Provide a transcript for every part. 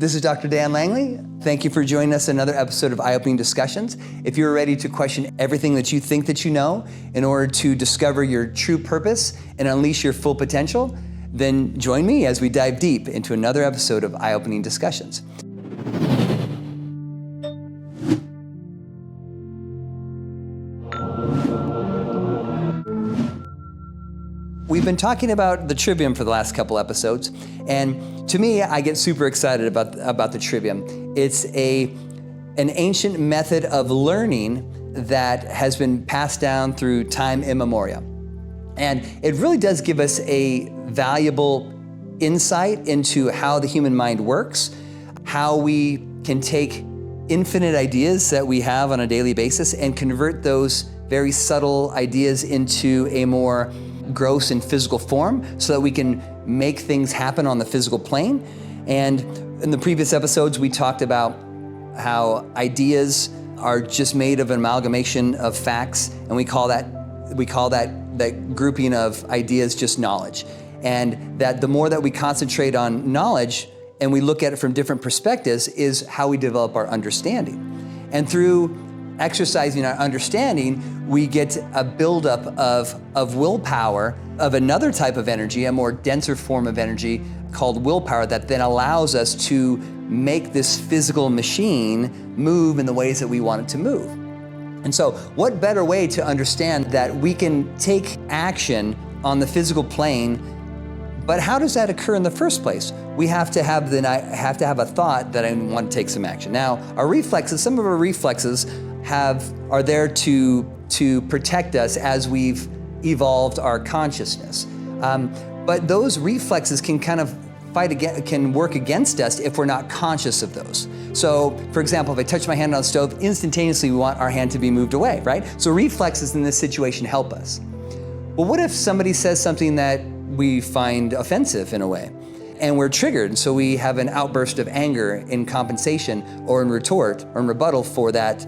This is Dr. Dan Langley. Thank you for joining us in another episode of Eye-Opening Discussions. If you're ready to question everything that you think that you know in order to discover your true purpose and unleash your full potential, then join me as we dive deep into another episode of Eye-Opening Discussions. We've been talking about the Trivium for the last couple episodes, and to me, I get super excited about the Trivium. It's an ancient method of learning that has been passed down through time immemorial. And it really does give us a valuable insight into how the human mind works, how we can take infinite ideas that we have on a daily basis and convert those very subtle ideas into a more gross and physical form so that we can make things happen on the physical plane. And in the previous episodes, we talked about how ideas are just made of an amalgamation of facts, and we call that grouping of ideas just knowledge. And that the more that we concentrate on knowledge and we look at it from different perspectives is how we develop our understanding. And through exercising our understanding, we get a buildup of willpower, of another type of energy, a more denser form of energy called willpower that then allows us to make this physical machine move in the ways that we want it to move. And so what better way to understand that we can take action on the physical plane, but how does that occur in the first place? We have to have a thought that I want to take some action. Now, our reflexes, some of our reflexes are there to protect us as we've evolved our consciousness. But those reflexes can kind of can work against us if we're not conscious of those. So, for example, if I touch my hand on the stove, instantaneously we want our hand to be moved away, right? So reflexes in this situation help us. Well, what if somebody says something that we find offensive in a way, and we're triggered, and so we have an outburst of anger in compensation or in retort or in rebuttal for that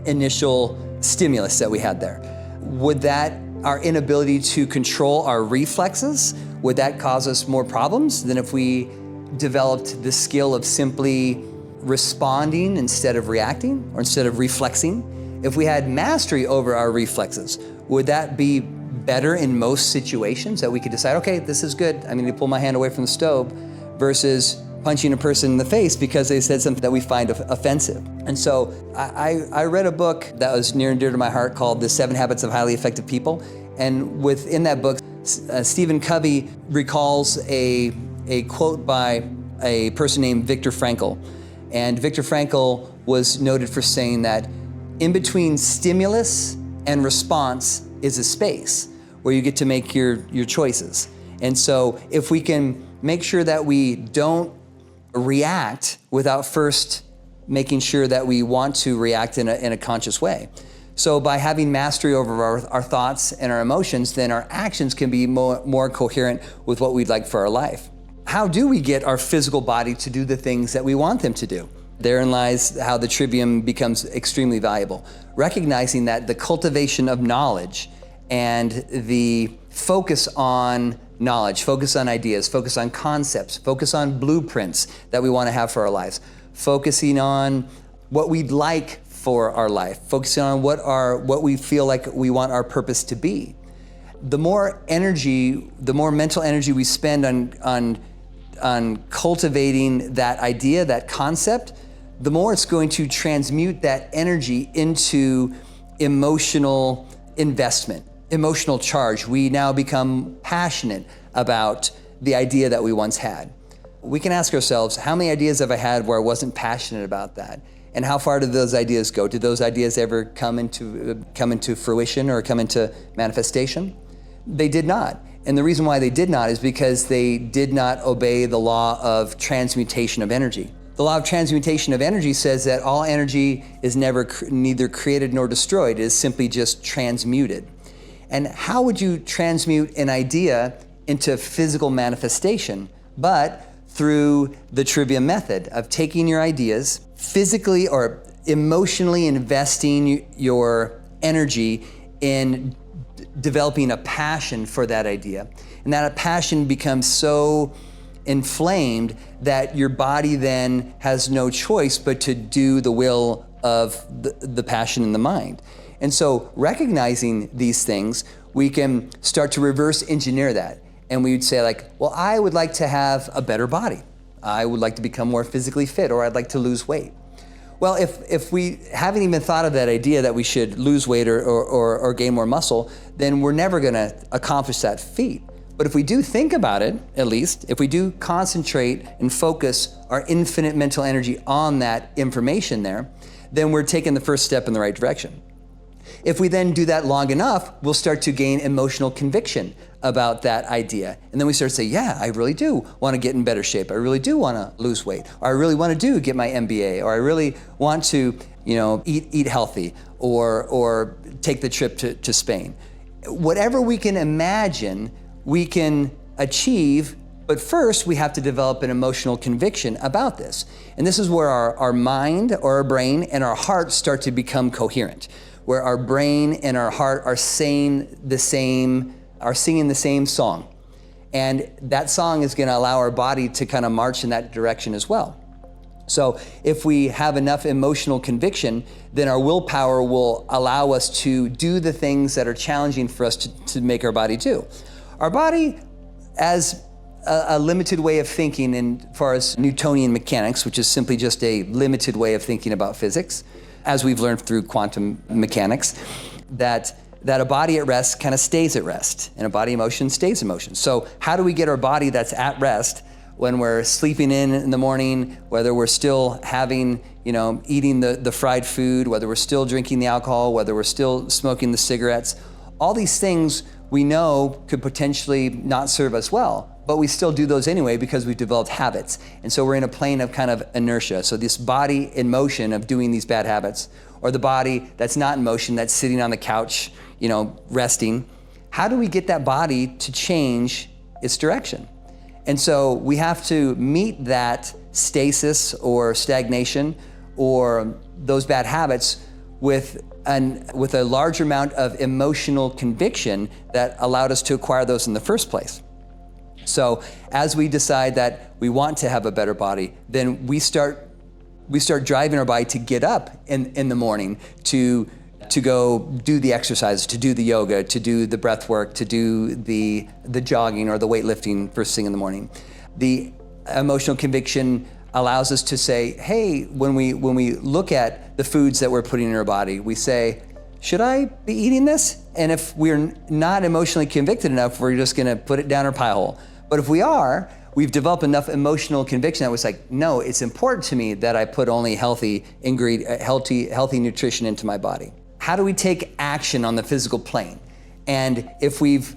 initial stimulus that we had there? Would our inability to control our reflexes, would that cause us more problems than if we developed the skill of simply responding instead of reacting or instead of reflexing? If we had mastery over our reflexes, would that be better in most situations, that we could decide, okay, this is good, I need to pull my hand away from the stove, versus punching a person in the face because they said something that we find offensive? And so I read a book that was near and dear to my heart called The 7 Habits of Highly Effective People. And within that book, Stephen Covey recalls a quote by a person named Viktor Frankl. And Viktor Frankl was noted for saying that in between stimulus and response is a space where you get to make your choices. And so if we can make sure that we don't react without first making sure that we want to react in a conscious way. So by having mastery over our thoughts and our emotions, then our actions can be more coherent with what we'd like for our life. How do we get our physical body to do the things that we want them to do? Therein lies how the Trivium becomes extremely valuable. Recognizing that the cultivation of knowledge and the focus on knowledge, focus on ideas, focus on concepts, focus on blueprints that we want to have for our lives, focusing on what we'd like for our life, focusing on what we feel like we want our purpose to be. The more mental energy we spend on cultivating that idea, that concept, the more it's going to transmute that energy into emotional investment, emotional charge. We now become passionate about the idea that we once had. We can ask ourselves, how many ideas have I had where I wasn't passionate about that? And how far did those ideas go? Did those ideas ever come into fruition or come into manifestation? They did not. And the reason why they did not is because they did not obey the law of transmutation of energy. The law of transmutation of energy says that all energy is neither created nor destroyed. It is simply just transmuted. And how would you transmute an idea into physical manifestation? But through the Trivium method of taking your ideas, physically or emotionally investing your energy in developing a passion for that idea. And that passion becomes so inflamed that your body then has no choice but to do the will of the passion in the mind. And so recognizing these things, we can start to reverse engineer that. And we would say like, well, I would like to have a better body. I would like to become more physically fit, or I'd like to lose weight. Well, if we haven't even thought of that idea that we should lose weight or gain more muscle, then we're never gonna accomplish that feat. But if we do think about it, at least, if we do concentrate and focus our infinite mental energy on that information there, then we're taking the first step in the right direction. If we then do that long enough, we'll start to gain emotional conviction about that idea. And then we start to say, yeah, I really do want to get in better shape. I really do want to lose weight. Or I really want to get my MBA. Or I really want to, eat healthy or take the trip to Spain. Whatever we can imagine, we can achieve, but first we have to develop an emotional conviction about this. And this is where our mind or our brain and our heart start to become coherent, where our brain and our heart are singing the same song. And that song is gonna allow our body to kind of march in that direction as well. So if we have enough emotional conviction, then our willpower will allow us to do the things that are challenging for us to make our body do. Our body, as a limited way of thinking in far as Newtonian mechanics, which is simply just a limited way of thinking about physics, as we've learned through quantum mechanics, that a body at rest kind of stays at rest, and a body in motion stays in motion. So how do we get our body that's at rest when we're sleeping in the morning, whether we're still having, eating the fried food, whether we're still drinking the alcohol, whether we're still smoking the cigarettes? All these things we know could potentially not serve us well, but we still do those anyway because we've developed habits. And so we're in a plane of kind of inertia. So this body in motion of doing these bad habits, or the body that's not in motion, that's sitting on the couch, resting. How do we get that body to change its direction? And so we have to meet that stasis or stagnation or those bad habits with a large amount of emotional conviction that allowed us to acquire those in the first place. So as we decide that we want to have a better body, then we start driving our body to get up in the morning to go do the exercise, to do the yoga, to do the breath work, to do the jogging or the weightlifting first thing in the morning. The emotional conviction allows us to say, hey, when we look at the foods that we're putting in our body, we say, should I be eating this? And if we're not emotionally convicted enough, we're just gonna put it down our pie hole. But if we are, we've developed enough emotional conviction that was like, no, it's important to me that I put only healthy nutrition into my body. How do we take action on the physical plane? And if we've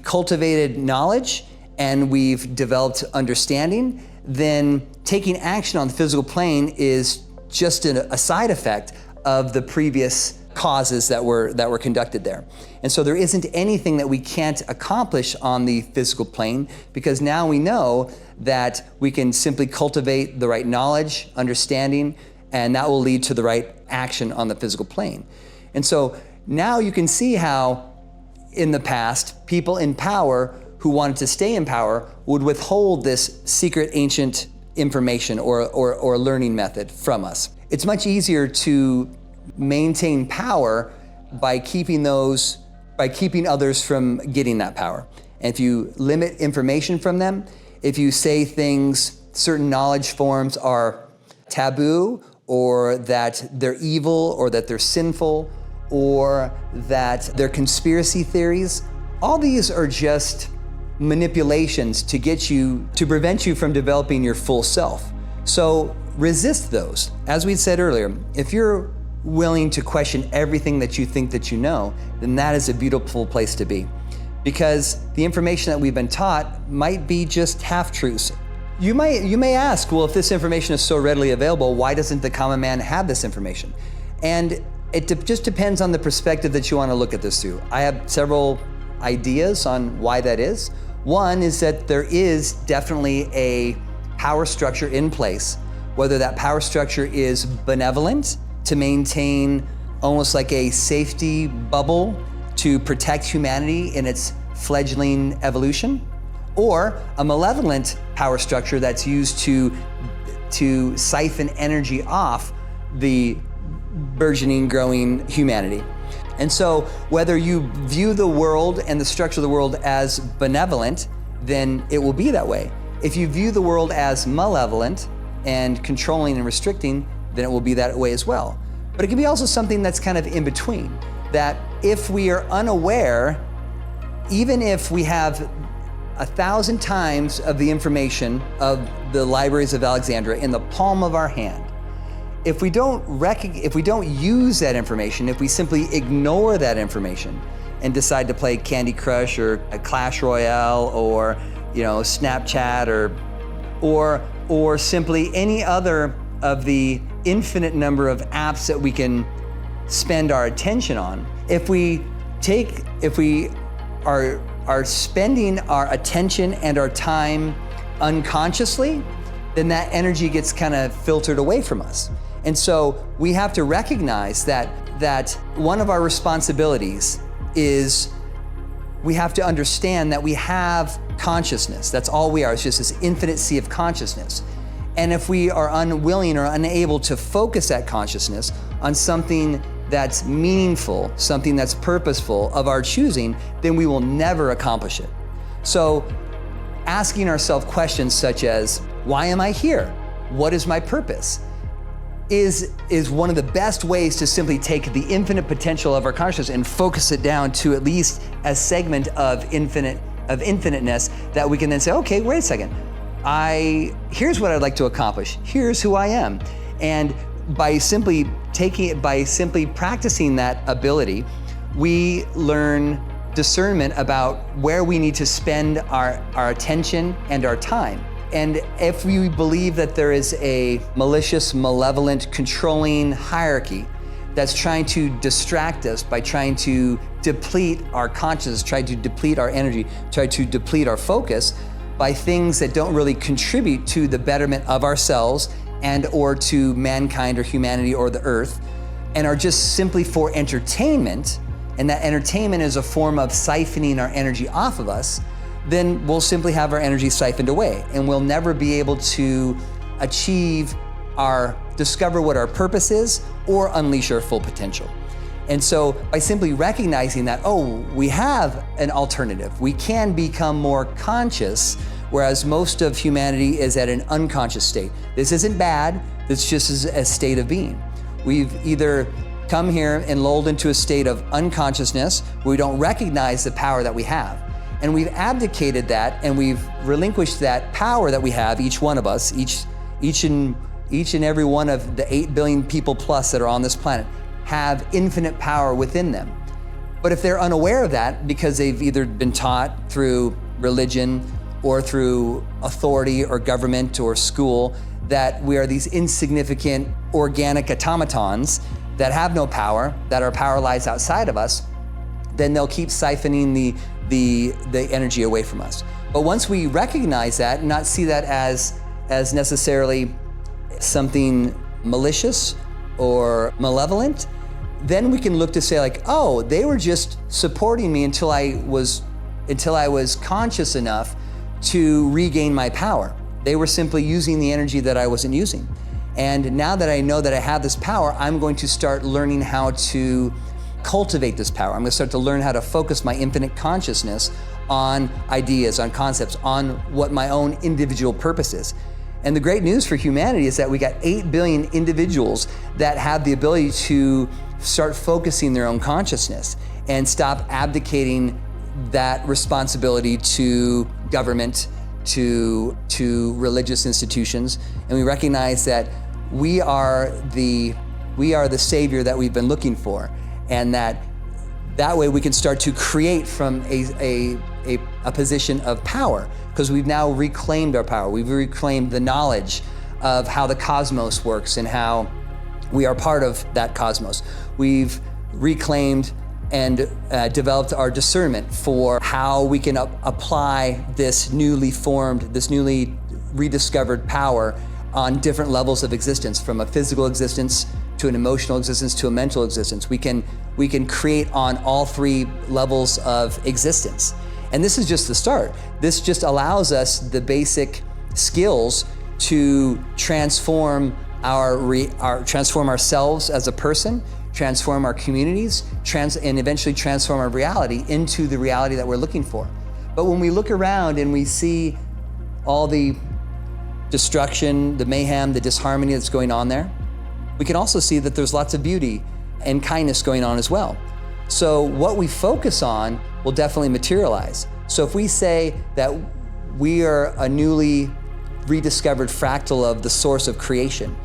cultivated knowledge and we've developed understanding, then taking action on the physical plane is just a side effect of the previous causes that were conducted there. And so there isn't anything that we can't accomplish on the physical plane, because now we know that we can simply cultivate the right knowledge, understanding, and that will lead to the right action on the physical plane. And so now you can see how in the past, people in power who wanted to stay in power would withhold this secret ancient information or learning method from us. It's much easier to maintain power by keeping others from getting that power. And if you limit information from them, if you say things, certain knowledge forms are taboo, or that they're evil, or that they're sinful, or that they're conspiracy theories, all these are just manipulations to prevent you from developing your full self. So resist those. As we said earlier, if you're willing to question everything that you think that you know, then that is a beautiful place to be. Because the information that we've been taught might be just half-truths. You may ask, well, if this information is so readily available, why doesn't the common man have this information? And it just depends on the perspective that you want to look at this through. I have several ideas on why that is. One is that there is definitely a power structure in place, whether that power structure is benevolent to maintain almost like a safety bubble to protect humanity in its fledgling evolution, or a malevolent power structure that's used to siphon energy off the burgeoning, growing humanity. And so whether you view the world and the structure of the world as benevolent, then it will be that way. If you view the world as malevolent and controlling and restricting, then it will be that way as well. But it can be also something that's kind of in between, that if we are unaware, even if we have 1,000 times of the information of the libraries of Alexandria in the palm of our hand, if we don't use that information, if we simply ignore that information and decide to play Candy Crush or a Clash Royale or Snapchat or simply any other of the infinite number of apps that we can spend our attention on, if we are spending our attention and our time unconsciously, then that energy gets kind of filtered away from us. And so we have to recognize that one of our responsibilities is we have to understand that we have consciousness. That's all we are. It's just this infinite sea of consciousness. And if we are unwilling or unable to focus that consciousness on something that's meaningful, something that's purposeful of our choosing, then we will never accomplish it. So asking ourselves questions such as, why am I here? What is my purpose? Is one of the best ways to simply take the infinite potential of our consciousness and focus it down to at least a segment of infiniteness that we can then say, okay, wait a second. Here's what I'd like to accomplish. Here's who I am. And by simply practicing that ability, we learn discernment about where we need to spend our attention and our time. And if we believe that there is a malicious, malevolent, controlling hierarchy that's trying to distract us by trying to deplete our consciousness, try to deplete our energy, try to deplete our focus by things that don't really contribute to the betterment of ourselves and or to mankind or humanity or the earth, and are just simply for entertainment, and that entertainment is a form of siphoning our energy off of us, then we'll simply have our energy siphoned away, and we'll never be able to discover what our purpose is or unleash our full potential. And so by simply recognizing that, we have an alternative, we can become more conscious, whereas most of humanity is at an unconscious state. This isn't bad, this just is a state of being. We've either come here and lulled into a state of unconsciousness where we don't recognize the power that we have. And we've abdicated that, and we've relinquished that power that we have, each one of us, each and every one of the 8 billion people plus that are on this planet have infinite power within them. But if they're unaware of that because they've either been taught through religion or through authority or government or school that we are these insignificant organic automatons that have no power, that our power lies outside of us, then they'll keep siphoning the energy away from us. But once we recognize that and not see that as necessarily something malicious or malevolent, then we can look to say they were just supporting me until I was conscious enough to regain my power. They were simply using the energy that I wasn't using. And now that I know that I have this power, I'm going to start learning how to cultivate this power. I'm going to start to learn how to focus my infinite consciousness on ideas, on concepts, on what my own individual purpose is. And the great news for humanity is that we got 8 billion individuals that have the ability to start focusing their own consciousness and stop abdicating that responsibility to government, to religious institutions. And we recognize that we are the savior that we've been looking for. And that way we can start to create from a position of power, because we've now reclaimed our power. We've reclaimed the knowledge of how the cosmos works and how we are part of that cosmos. We've reclaimed and developed our discernment for how we can apply this newly formed, this newly rediscovered power on different levels of existence, from a physical existence to an emotional existence to a mental existence. We can create on all 3 levels of existence. And this is just the start. This just allows us the basic skills to transform transform ourselves as a person, transform our communities, and eventually transform our reality into the reality that we're looking for. But when we look around and we see all the destruction, the mayhem, the disharmony that's going on there, we can also see that there's lots of beauty and kindness going on as well. So what we focus on will definitely materialize. So if we say that we are a newly rediscovered fractal of the source of creation,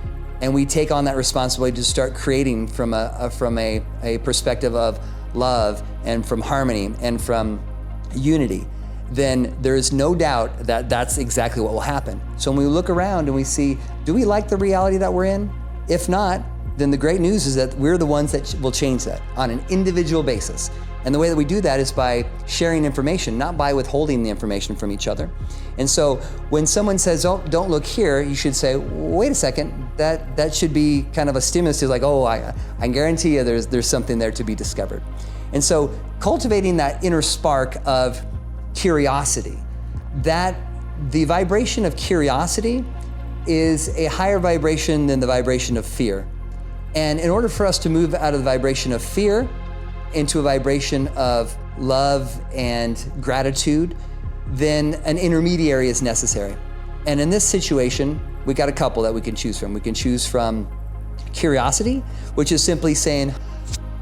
and we take on that responsibility to start creating from a perspective of love and from harmony and from unity, then there is no doubt that that's exactly what will happen. So when we look around and we see, do we like the reality that we're in? If not, then the great news is that we're the ones that will change that on an individual basis. And the way that we do that is by sharing information, not by withholding the information from each other. And so when someone says, oh, don't look here, you should say, wait a second, that should be kind of a stimulus to like, oh, I guarantee you there's something there to be discovered. And so cultivating that inner spark of curiosity, that the vibration of curiosity is a higher vibration than the vibration of fear. And in order for us to move out of the vibration of fear into a vibration of love and gratitude, then an intermediary is necessary. And in this situation, we got a couple that we can choose from. We can choose from curiosity, which is simply saying,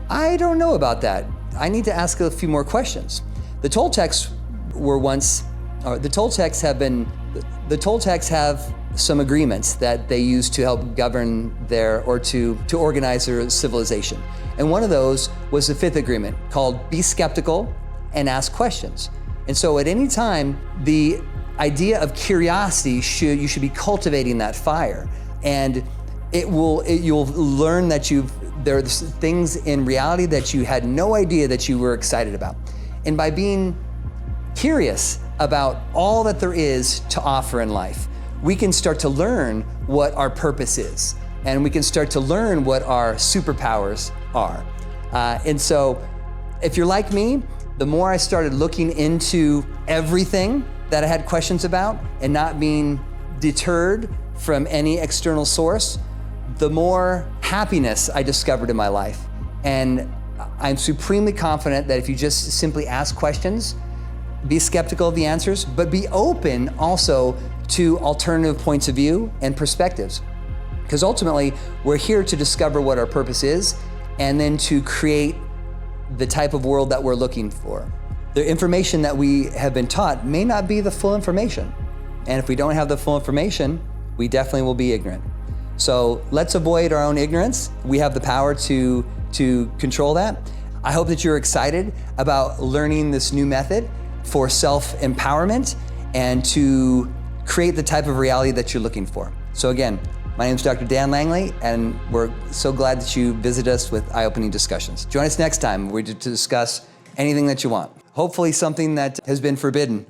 I don't know about that. I need to ask a few more questions. The Toltecs have some agreements that they use to help govern to organize their civilization. And one of those was the fifth agreement called be skeptical and ask questions. And so at any time, the idea of curiosity, you should be cultivating that fire. And you'll learn that there's things in reality that you had no idea that you were excited about. And by being curious about all that there is to offer in life, we can start to learn what our purpose is, and we can start to learn what our superpowers are. And so if you're like me, the more I started looking into everything that I had questions about and not being deterred from any external source, the more happiness I discovered in my life. And I'm supremely confident that if you just simply ask questions, be skeptical of the answers, but be open also to alternative points of view and perspectives. Because ultimately, we're here to discover what our purpose is and then to create the type of world that we're looking for. The information that we have been taught may not be the full information. And if we don't have the full information, we definitely will be ignorant. So let's avoid our own ignorance. We have the power to control that. I hope that you're excited about learning this new method for self-empowerment and to create the type of reality that you're looking for. So again, my name is Dr. Dan Langley, and we're so glad that you visit us with eye-opening discussions. Join us next time. We're to discuss anything that you want. Hopefully something that has been forbidden